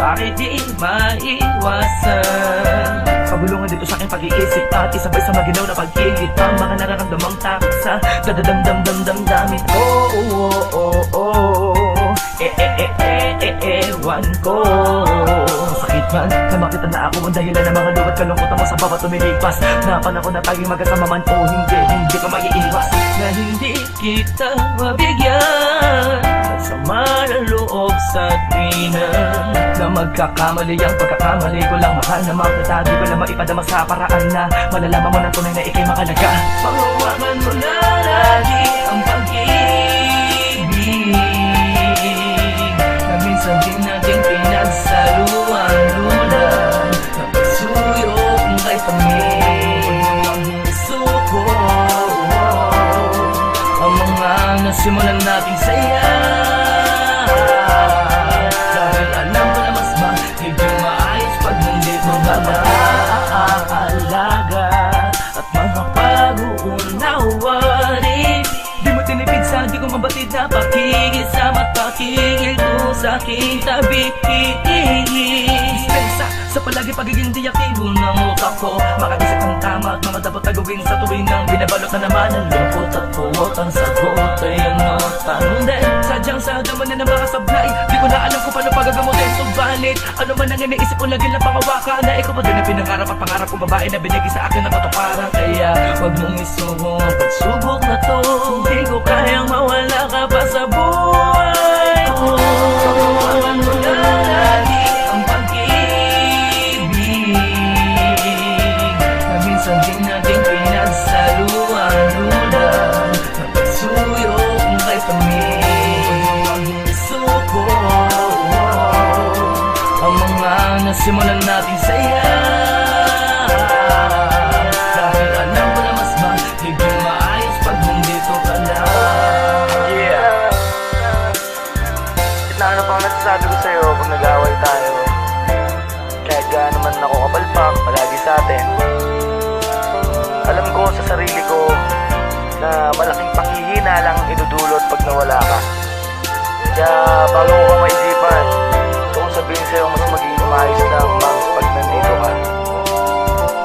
Bakit di maiwasan? Pagulungan dito sa aking pag-iisip at isabay sa maginaw na pag-ihit ang mga nararamdamang takot sa dadadamdamdamdamin ko. Ewan ko. Masakit man na makita na ako ang dahilan ng mga luwat kalungkutan mo sa bawat tumilipas. Na panahon na taging magkasama man o hindi ko maiiwas na hindi kita mabigyan. Sama ng loob sa tuwina na magkakamali ang pagkakamali ko lang. Mahal na magtatabi ko lang maipadama sa paraan na malalaman mo ng tunay na ikay makalaga. Panghawakan mo na lagi ang pag-ibig na minsan din natin pinagsaluan. Lulan na pagsuyo kung kay pamilya ang suko. Ang mga nasimulan nating saya dahil alam ko na mas magiging maayos pag nandito ka na. Alaga at mga pag-uunawa di mo tinipid sa di ko mabatid na pakikisama at pakikito sa aking tabi. Dispensa sa palagi pagiging diaktibo ng utak ko, makaisip ng tama at mga dapat na gawin sa tuwing nang binabalot na naman ang lungkot at puwot. Ang sagot ay ano, tanong din sadyang sa daman na makasablay. Di ko na alam kung paano pagagamutin. Subalit ano man ang iniisip ko lagi lang pangawakan na ikaw pa din ang pinangarap at pangarap kong babae na binigay sa akin ng katuparan. Kaya wag mong isubo ang pagsubok na to, hindi ko kayang mawala ka pa sa buhay ko. Pagkawalan mo na lagi ang pag-ibig na minsan din natin pinagsaluan. Lulan na pagsuyo kung kay pamilya ang suko. Ang mga nasimulan nating saya dahil alam ko na mas magiging maayos pag nandito ka na. Yeah. Ano pang nasasabi ko sa'yo pag nag-away tayo? Kahit gaano man ako kapalpak palagi sa atin, alam ko sa sarili ko na malaking panghihina lang ang idudulot pag nawala ka. Kaya bago ko maisipan, gusto kong sabihin sa'yo mas magiging maayos lang pag nandito ka.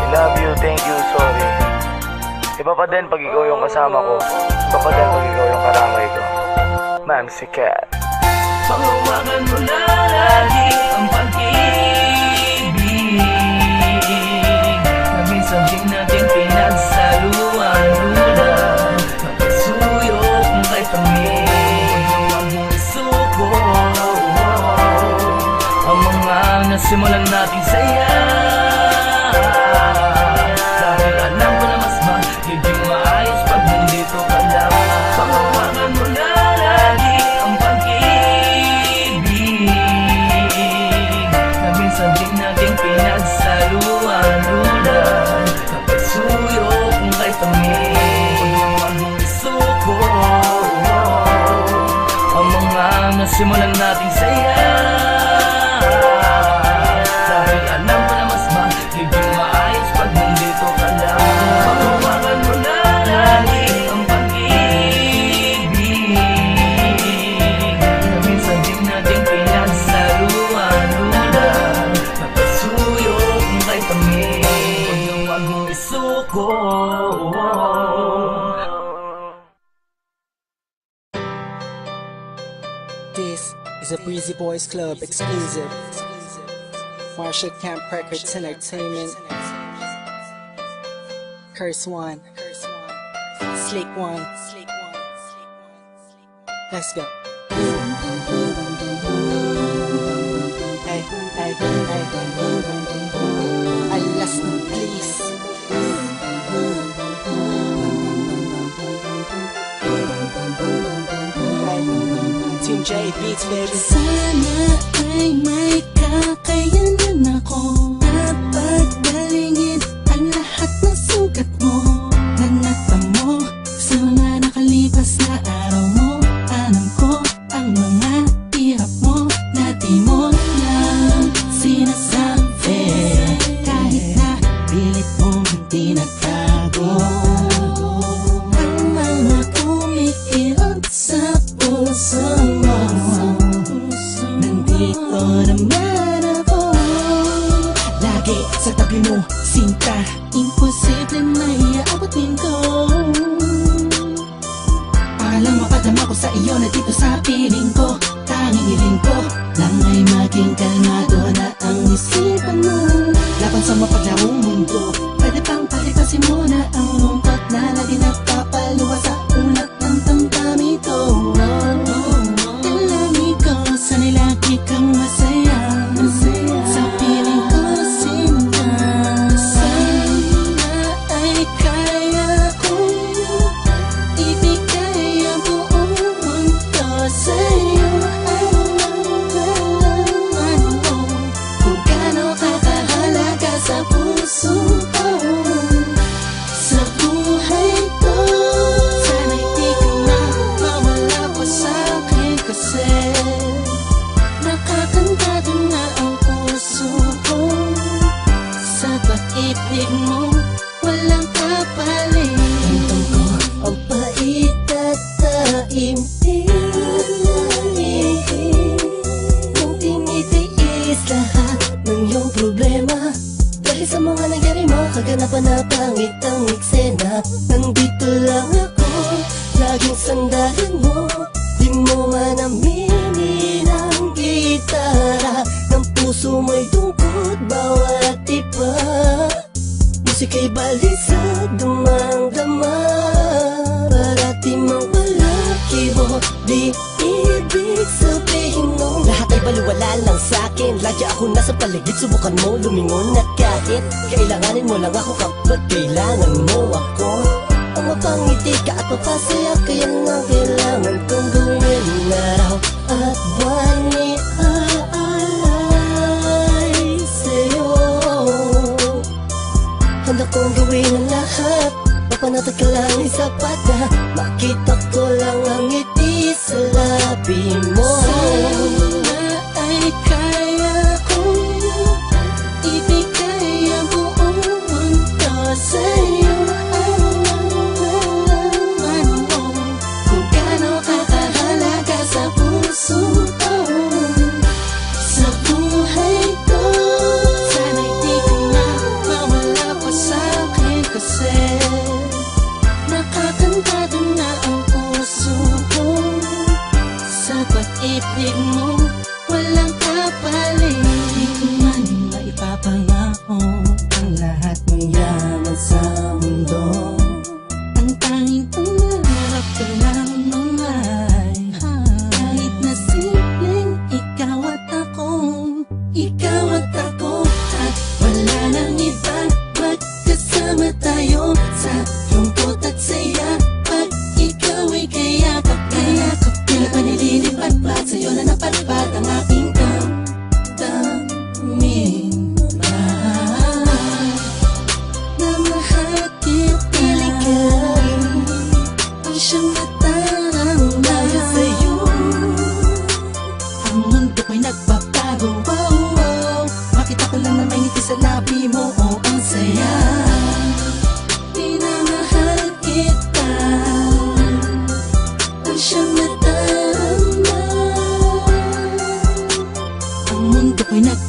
I love you, thank you, sorry. Iba pa din pag ikaw yung kasama ko, iba pa din pag ikaw yung karamay ko. Ma'am, si Kat. Panghawakan mo na lagi ang pag-ibig na minsan din natin pinagsaluan. Lulan na pagsuyo kung kay pamilya ang suko. Ang mga nasimulan nating saya dahil alam ko na mas magiging maayos pag nandito ka lang. Panghawakan mo na lagi ang pag-ibig na minsan din natin pinagsaluan. Lulan na pagsuyo kung kay pamilya ang suko. Ang mga nasimulan nating saya dahil alam ko na mas magiging maayos pag nandito ka lang. Panghawakan mo na lagi ang pag-ibig na minsan din natin pinagsaluan. Lulan na pagsuyo kung kay pamilya wag mong isuko. This is a Breezy Boys Club exclusive. Marshall Camp Records Entertainment. Curse One. Slick One. Let's go. Hey, hey, hey. Alas na please. Hey, Team J. K Beats, baby. Sana ay may kakayanan ako na pagbalingin ang lahat ng sugat mo na natamo sa mga nakalipas na araw mo. Alam ko ang mga hirap mo na di mo lang sinasabi, kahit na pilit mong hindi nagtago. Ang mga kumikirot sa puso mo, nandito naman ako. Lagi sa tabi mo, sinta, imposible na iaabutin ko. Alam mo, padama ko sa iyo na dito sa piling ko. Tanging hiling ko lang ay maging kalmado na ang isipan mo. Laban sa mapaglarong mundo, pwede pang palipasin mo na ang lungkot na lagi nagpapaluwa sa ulat ng damdamin ito. Dalangin ko sana'y lagi kang masaya sa piling ko, sinta. Sana ay kaya kong ibigay ang buong mundo sa'yo. Alam mo kung gaano ka kahalaga sa puso ko, sa buhay ko. Sana'y di ka na mawala pa sa'kin, kasi nakakantado na ang puso ko. Sa pag-ibig mo, walang kapalit. Tantang ko ang pait at taimtim, nung tinitiis lahat ng iyong problema. Dahil sa mga nangyari mo, kaganapan na pangit ang eksena. Nandito lang ako, laging sandalan mo. Di mo man aminin ang gitara ng puso mo'y tungkod bawat iba. Musika'y balisa, dumang-dama, para di mawala kibo. Di ibig sabihin mo lahat ay baliwala lang sa'kin. Lagi ako nasa paligid, subukan mo lumingon. At kahit kailanganin mo lang ako kapag kailangan mo ako, ang mapangiti ka at mapasaya, kaya nga kailangan kong gawin araw at buwan ni aalay sa'yo. Handa kong gawin ang lahat, mapanatag ka lang ay sapat na makita ko lang ang ngiti sa labi mo. Sana ay kaya kong ibigay ang buong mundo sa'yo. Alam mo kung gaano ka kahalaga sa puso ko, sa buhay ko. Sana'y di ka na mawala pa sa'kin, kasi nakakantado na ang puso ko. Sa pag-ibig mo, walang kapalit. Di ko man maipapangako ang lahat ng yaman sa mundo. Ang tanging pangarap ko lang ay kahit na simpleng ikaw at ako, ikaw at ako. At wala nang ibang magkasama tayo sa lungkot at saya. Pag ikaw ay kayakap, kayakap, tila pa nililipad pa sa'yo na napadpad ang aking damdamin. Na mahal kita, ang siyang nataramdaman sa'yo. Ang mundo ko'y nagbabago, wow, wow. Makita ko lang na may ngiti sa labi mo, oh, ang saya. Minamahal kita, ang siyang nadarama. Ang mundo ko'y nagbabago,